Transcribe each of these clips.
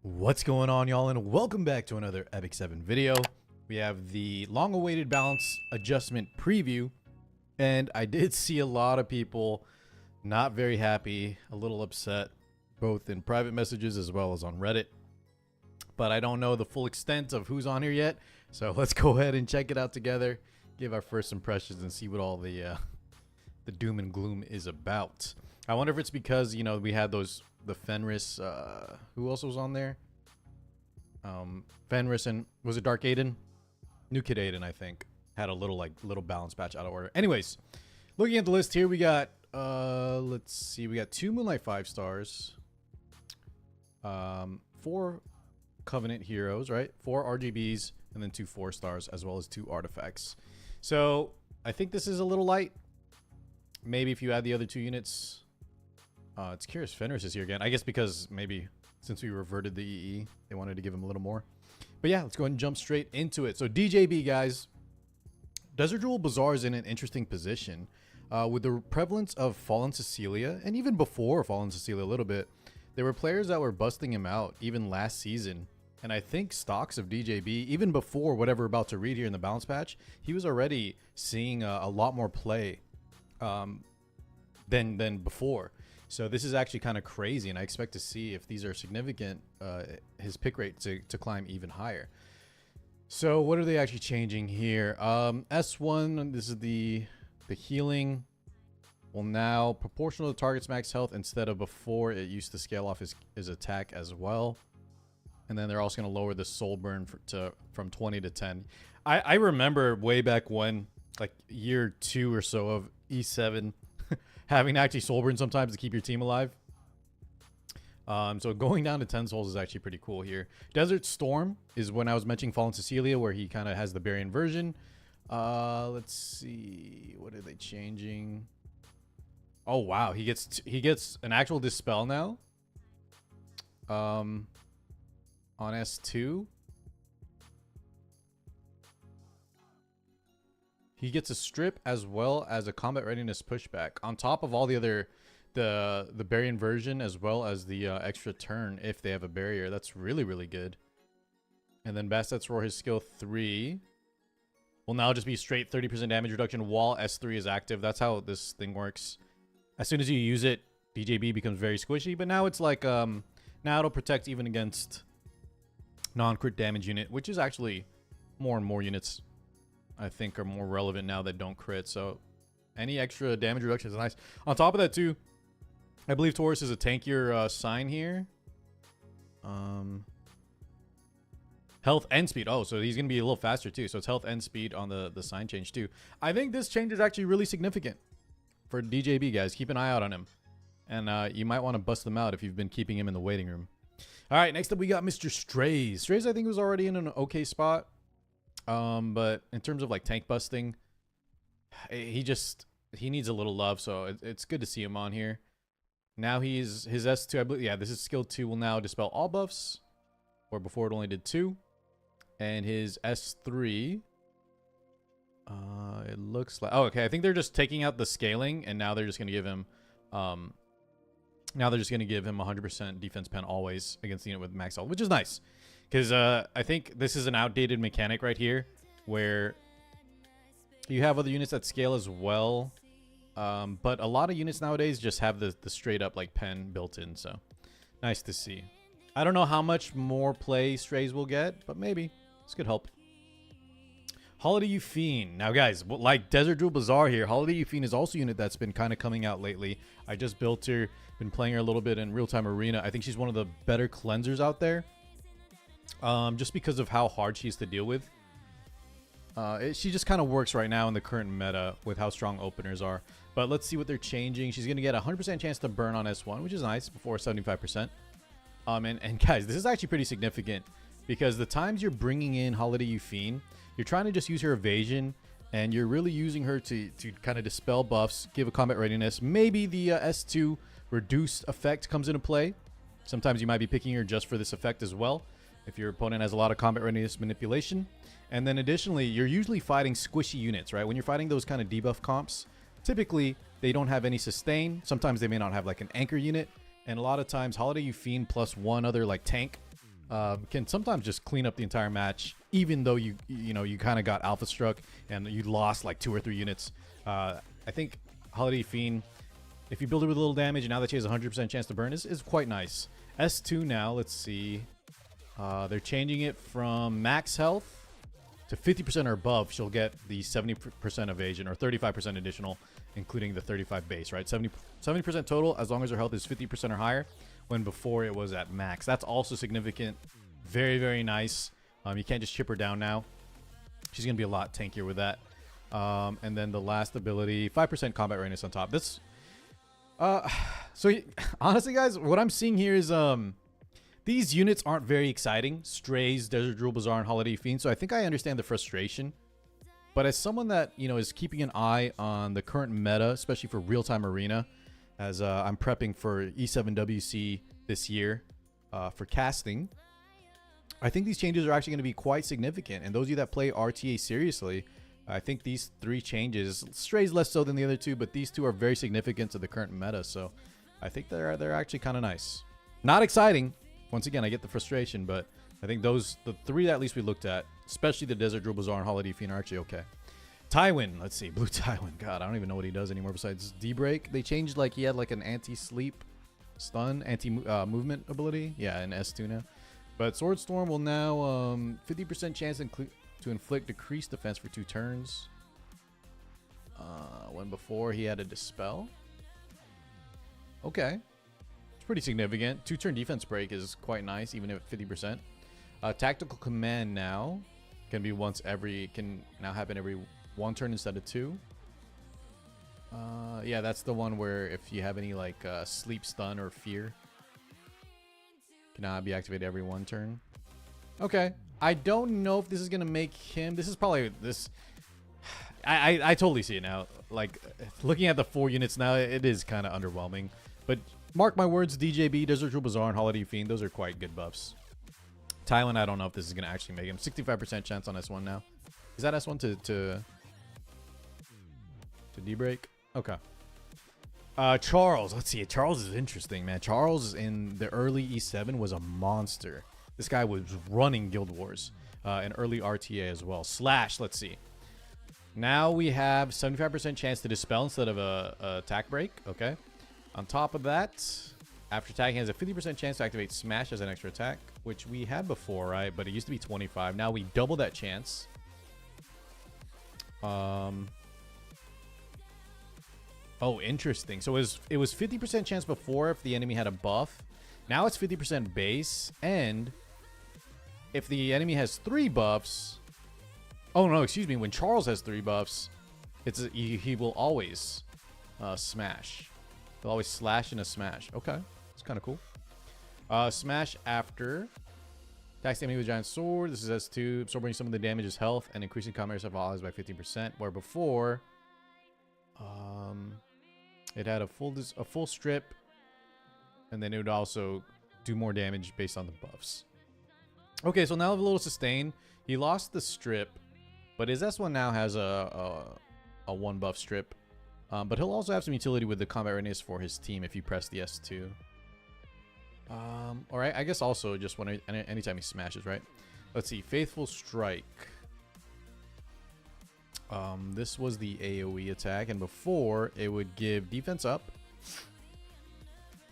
What's going on, y'all, and welcome back to another Epic 7 video. We have the long-awaited balance adjustment preview, and I did see a lot of people not very happy, a little upset, both in private messages as well as on Reddit. But I don't know the full extent of who's on here yet, so let's go ahead and check it out together, give our first impressions, and see what all the doom and gloom is about. I wonder if it's because, you know, we had the Fenris, who else was on there? Fenris and, was it Dark Aiden? New Kid Aiden, I think, had a little balance patch out of order. Anyways, looking at the list here, we got, let's see, we got 2 Moonlight 5 stars, 4 Covenant heroes, right? 4 RGBs, and then 2 4 stars, as well as 2 artifacts. So I think this is a little light. Maybe if you add the other 2 units. It's curious Fenris is here again. I guess because maybe since we reverted the EE, they wanted to give him a little more. But yeah, let's go ahead and jump straight into it. So DJB, guys. Desert Jewel Basar is in an interesting position. With the prevalence of Fallen Cecilia, and even before Fallen Cecilia a little bit, there were players that were busting him out even last season. And I think stocks of DJB, even before whatever we're about to read here in the balance patch, he was already seeing a lot more play than before. So this is actually kind of crazy, and I expect to see, if these are significant, his pick rate to climb even higher. So what are they actually changing here? S1, this is the healing will now proportional to target's max health instead of before. It used to scale off his attack as well. And then they're also going to lower the soul burn from 20 to 10. I remember way back when, like year 2 or so of E7, having to actually soul burn sometimes to keep your team alive. So going down to 10 souls is actually pretty cool here. Desert Storm is when I was mentioning Fallen Cecilia, where he kind of has the Barian version. Let's see, what are they changing? Oh wow, he gets an actual dispel now. On S2. He gets a strip as well as a combat readiness pushback on top of all the other, the Barian version, as well as the extra turn if they have a barrier. That's really, really good. And then Bastet's Roar, his skill 3 will now just be straight 30% damage reduction while S3 is active. That's how this thing works. As soon as you use it, DJB becomes very squishy, but now it's like, now it'll protect even against non-crit damage unit, which is actually more and more units I think are more relevant now that don't crit. So any extra damage reduction is nice. On top of that too, I believe Taurus is a tankier sign here. Health and speed. Oh, so he's going to be a little faster too. So it's health and speed on the sign change too. I think this change is actually really significant for DJB, guys. Keep an eye out on him. And you might want to bust them out if you've been keeping him in the waiting room. All right, next up we got Mr. Straze. Straze, I think, was already in an okay spot. But in terms of like tank busting, he needs a little love, so it's good to see him on here. Now his S2, I believe, yeah, this is skill 2 will now dispel all buffs, or before it only did 2. And his S3, it looks like, oh, okay, I think they're just taking out the scaling, and now they're just gonna give him, 100% defense pen always against the unit with max health, which is nice. Because I think this is an outdated mechanic right here, where you have other units that scale as well. But a lot of units nowadays just have the straight up like pen built in. So nice to see. I don't know how much more play Strays will get, but maybe this could help. Holiday Yufine. Now guys, like Desert Jewel Basar here, Holiday Yufine is also a unit that's been kind of coming out lately. I just built her, been playing her a little bit in real-time arena. I think she's one of the better cleansers out there. Just because of how hard she is to deal with. She just kind of works right now in the current meta with how strong openers are. But let's see what they're changing. She's going to get a 100% chance to burn on S1, which is nice, before 75%. And guys, this is actually pretty significant, because the times you're bringing in Holiday Yufine, you're trying to just use her evasion, and you're really using her to kind of dispel buffs, give a combat readiness. Maybe the S2 reduced effect comes into play. Sometimes you might be picking her just for this effect as well, if your opponent has a lot of combat readiness manipulation. And then additionally, you're usually fighting squishy units, right? When you're fighting those kind of debuff comps, typically they don't have any sustain. Sometimes they may not have like an anchor unit. And a lot of times Holiday Yufine plus one other like tank can sometimes just clean up the entire match, even though you kind of got alpha struck and you lost like 2 or 3 units. I think Holiday Fiend, if you build it with a little damage and now that she has a 100% chance to burn, is quite nice. S2 now, let's see. They're changing it from max health to 50% or above. She'll get the 70% evasion or 35% additional, including the 35 base, right? 70% total as long as her health is 50% or higher, when before it was at max. That's also significant. Very, very nice. You can't just chip her down now. She's going to be a lot tankier with that. And then the last ability, 5% combat readiness on top. This, honestly, guys, what I'm seeing here is these units aren't very exciting. Straze, Desert Drool, Basar, and Holiday Fiend. So I think I understand the frustration. But as someone that, is keeping an eye on the current meta, especially for real-time arena, as I'm prepping for E7WC this year for casting, I think these changes are actually going to be quite significant. And those of you that play RTA seriously, I think these 3 changes, Strays less so than the other 2, but these 2 are very significant to the current meta. So I think they're actually kind of nice. Not exciting. Once again, I get the frustration, but I think the 3 that at least we looked at, especially the Desert Drool, Bazaar, and Holiday Fiend, are actually okay. Tywin, let's see. Blue Tywin. God, I don't even know what he does anymore besides D-Break. They changed, like, he had, like, an anti-sleep stun, anti-movement ability. Yeah, in S2 now. But Sword Storm will now 50% chance to inflict decreased defense for 2 turns. When before he had a Dispel. Okay. It's pretty significant. 2-turn defense break is quite nice, even if 50%. Tactical Command now can now happen every 1 turn instead of 2. Yeah, that's the one where if you have any like sleep, stun, or fear, can now be activated every 1 turn. Okay, I don't know if this is gonna make him. This is probably this. I totally see it now. Like looking at the 4 units now, it is kind of underwhelming. But mark my words, DJB, Desert Drool, Bazaar, and Holiday Fiend, those are quite good buffs. Thailand, I don't know if this is gonna actually make him. 65% chance on S1 now. Is that S1 to D-break? Okay. Charles, let's see. Charles is interesting, man. Charles in the early E7 was a monster. This guy was running Guild Wars and early RTA as well. Slash, let's see. Now we have 75% chance to dispel instead of a attack break. Okay. On top of that, after attacking, has a 50% chance to activate Smash as an extra attack, which we had before, right? But it used to be 25. Now we double that chance. Oh, interesting. So it was 50% chance before if the enemy had a buff. Now it's 50% base, and if the enemy has 3 buffs. Oh no, excuse me. When Charles has 3 buffs, he will always smash. He'll always slash in a smash. Okay, it's kind of cool. Smash after attacks the enemy with a giant sword. This is S2, absorbing some of the damage's health and increasing combat of allies by 15%. Where before, it had a full strip, and then it would also do more damage based on the buffs. Okay, so now a little sustain. He lost the strip, but his S1 now has a 1 buff strip. But he'll also have some utility with the combat readiness for his team if you press the S2. Alright, I guess also just anytime he smashes, right? Let's see, Faithful Strike. This was the AoE attack, and before it would give defense up,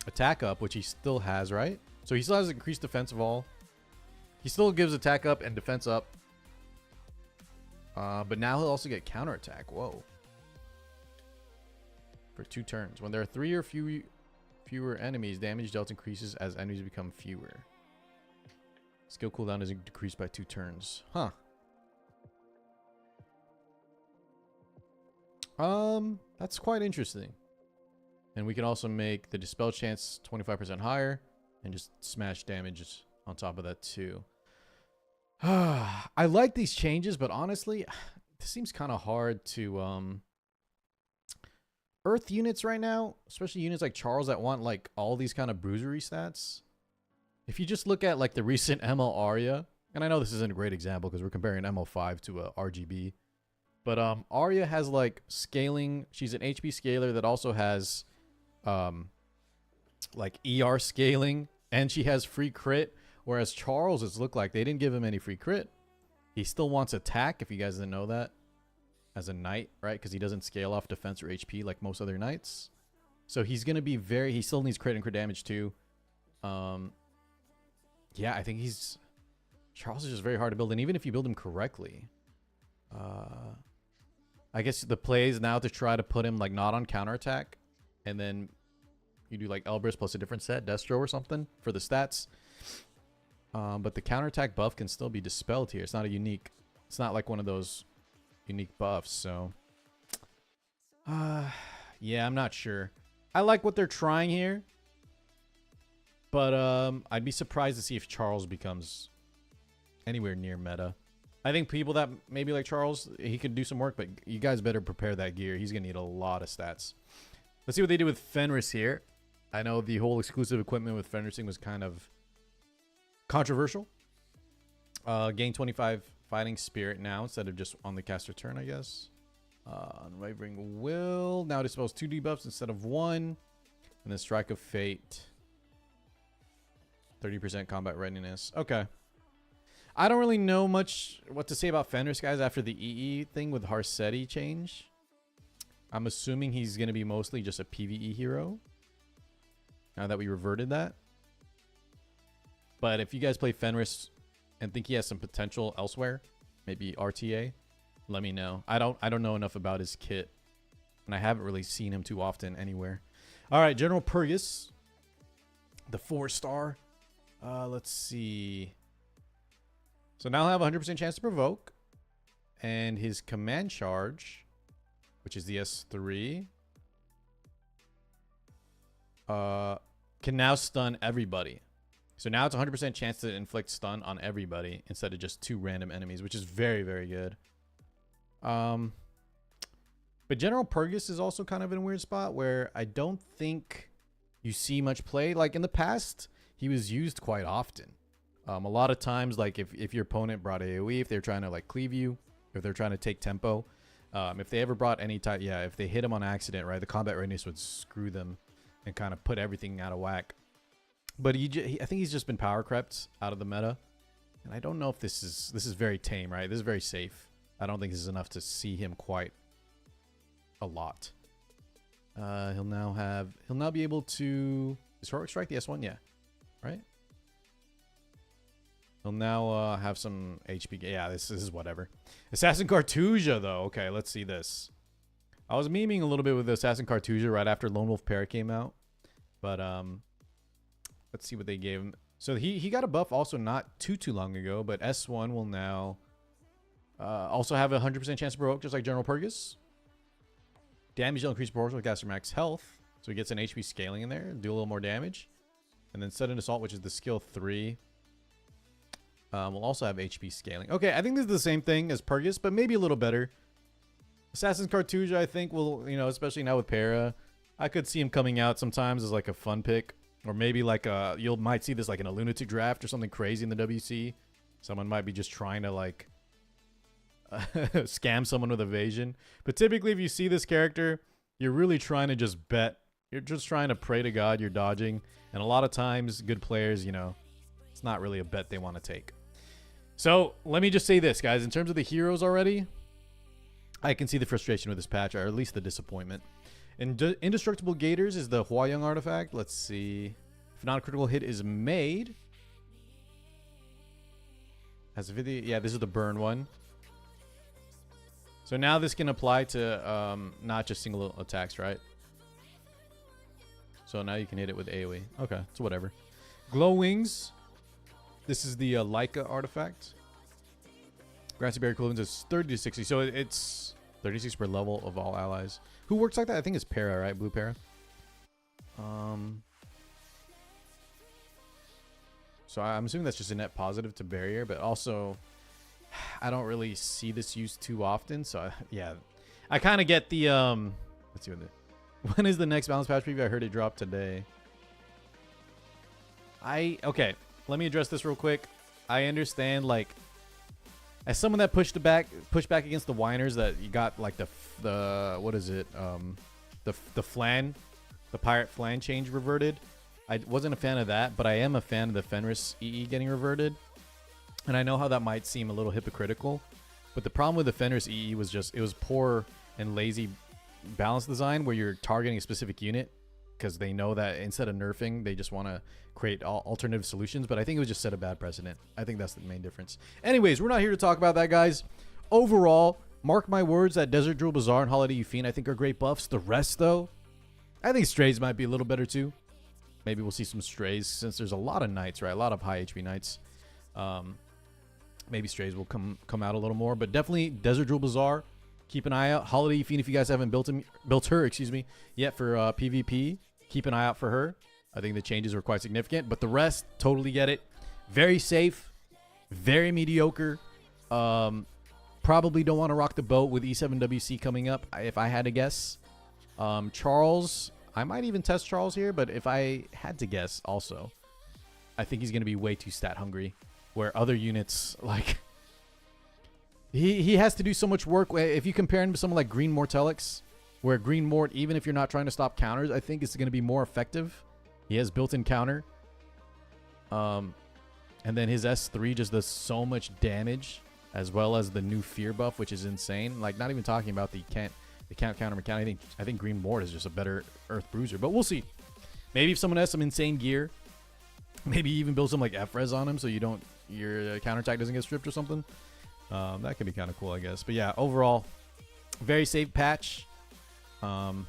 attack up, which he still has, right? So he still has increased defense of all. He still gives attack up and defense up. But now he'll also get counterattack. Whoa. For 2 turns. When there are 3 or fewer enemies, damage dealt increases as enemies become fewer. Skill cooldown is decreased by 2 turns. Huh. That's quite interesting. And we can also make the dispel chance 25% higher and just smash damage on top of that too. I like these changes, but honestly, this seems kind of hard to Earth units right now, especially units like Charles that want like all these kind of bruisery stats. If you just look at like the recent ML Arya, and I know this isn't a great example because we're comparing ML5 to a RGB, but Arya has like scaling. She's an HP scaler that also has like ER scaling, and she has free crit, Whereas Charles, it's looked like they didn't give him any free crit. He still wants attack, if you guys didn't know that, as a knight, right? Because he doesn't scale off defense or HP like most other knights. So he's going to be very... He still needs crit and crit damage too. Yeah, I think he's... Charles is just very hard to build. And even if you build him correctly... I guess the play is now to try to put him like not on counterattack. And then you do like Elbrus plus a different set, Destro or something for the stats. But the counterattack buff can still be dispelled here. It's not a unique... It's not like one of those unique buffs, so... yeah, I'm not sure. I like what they're trying here. But I'd be surprised to see if Charles becomes anywhere near meta. I think people that maybe like Charles, he could do some work, but you guys better prepare that gear. He's going to need a lot of stats. Let's see what they do with Fenris here. I know the whole exclusive equipment with Fenrising was kind of controversial. Gain 25 fighting spirit now instead of just on the caster turn, I guess. Unwavering will now dispels 2 debuffs instead of 1. And then Strike of Fate. 30% combat readiness. Okay. I don't really know much what to say about Fenris, guys, after the EE thing with Harsetti change. I'm assuming he's going to be mostly just a PvE hero. Now that we reverted that. But if you guys play Fenris and think he has some potential elsewhere, maybe RTA, let me know. I don't know enough about his kit. And I haven't really seen him too often anywhere. All right, General Pergus. The 4-star. Let's see. So now he'll have a 100% chance to provoke. And his command charge, which is the S3, can now stun everybody. So now it's a 100% chance to inflict stun on everybody instead of just 2 random enemies, which is very, very good. But General Pergus is also kind of in a weird spot where I don't think you see much play. Like in the past, he was used quite often. A lot of times, like if your opponent brought AoE, if they're trying to like cleave you, if they're trying to take tempo, if they ever brought any type, yeah, if they hit him on accident, right, the combat readiness would screw them and kind of put everything out of whack. But I think he's just been power crept out of the meta, and I don't know if this is very tame, right? This is very safe. I don't think this is enough to see him quite a lot. He'll now be able to... Is Heroic Strike the S1? Yeah. Right? He'll now have some HP. Yeah, this is whatever. Assassin Cartouia, though. Okay, let's see this. I was memeing a little bit with Assassin Cartouia right after Lone Wolf Pair came out. But, let's see what they gave him. So he got a buff also not too long ago, but S1 will now also have a 100% chance to provoke, just like General Pergus. Damage will increase proportional with caster max health. So he gets an HP scaling in there, do a little more damage. And then Sudden Assault, which is the skill 3. We'll also have HP scaling. Okay, I think this is the same thing as Pergus, but maybe a little better. Assassin's Cartouia, I think, will, you know, especially now with Para, I could see him coming out sometimes as like a fun pick. Or maybe like you might see this like in a lunatic draft or something crazy in the WC. Someone might be just trying to like scam someone with evasion. But typically if you see this character, you're really trying to just bet. You're just trying to pray to God you're dodging. And a lot of times good players, you know, it's not really a bet they want to take. So let me just say this, guys. In terms of the heroes already, I can see the frustration with this patch, or at least the disappointment. Indestructible Gators is the Hua Young artifact. Let's see. If not a critical hit is made. Has a 50. Yeah, this is the burn one. So now this can apply to not just single attacks, right? So now you can hit it with AoE. Okay, so whatever. Glow Wings. This is the Leica artifact. Grassy Berry equivalent is 30 to 60. So it's 36 per level of all allies. Who works like that? I think it's Para, right? Blue Para. So I'm assuming that's just a net positive to barrier, but also I don't really see this used too often. So yeah, I kind of get the let's see when is the next balance patch preview? I heard it dropped today. Okay, let me address this real quick. I understand, like, as someone that pushed back against the whiners that you got like the what is it? The flan, the pirate flan change reverted. I wasn't a fan of that, but I am a fan of the Fenris EE getting reverted. And I know how that might seem a little hypocritical, but the problem with the Fenris EE was just it was poor and lazy balance design where you're targeting a specific unit because they know that instead of nerfing, they just want to create alternative solutions. But I think it was just set a bad precedent. I think that's the main difference. Anyways, we're not here to talk about that, guys. Overall, mark my words that Desert Drill Basar and Holiday Yufine I think are great buffs. The rest, though, I think Straze might be a little better too. Maybe we'll see some Straze since there's a lot of knights, right? A lot of high HP knights. Maybe Straze will come out a little more, but definitely Desert Drill Basar. Keep an eye out. Holiday Yufine, if you guys haven't built her, yet for PvP, keep an eye out for her. I think the changes were quite significant, but the rest, totally get it. Very safe, very mediocre. Probably don't want to rock the boat with E7WC coming up, if I had to guess. Charles, I might even test Charles here, but if I had to guess also, I think he's going to be way too stat hungry, where other units, like, he has to do so much work. If you compare him to someone like Green Mortelix, where Green Mort, even if you're not trying to stop counters, I think it's going to be more effective. He has built-in counter. And then his S3 just does so much damage, as well as the new fear buff, which is insane. Like, not even talking about the count counter mechanic. I think Green Mort is just a better Earth Bruiser, but we'll see. Maybe if someone has some insane gear, maybe even build some like F-Res on him so your counterattack doesn't get stripped or something. That could be kind of cool, I guess. But yeah, overall, very safe patch. And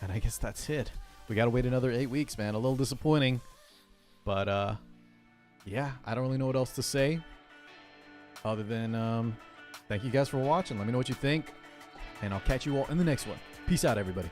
I guess that's it. We got to wait another 8 weeks, man. A little disappointing. But yeah, I don't really know what else to say other than thank you guys for watching. Let me know what you think, and I'll catch you all in the next one. Peace out, everybody.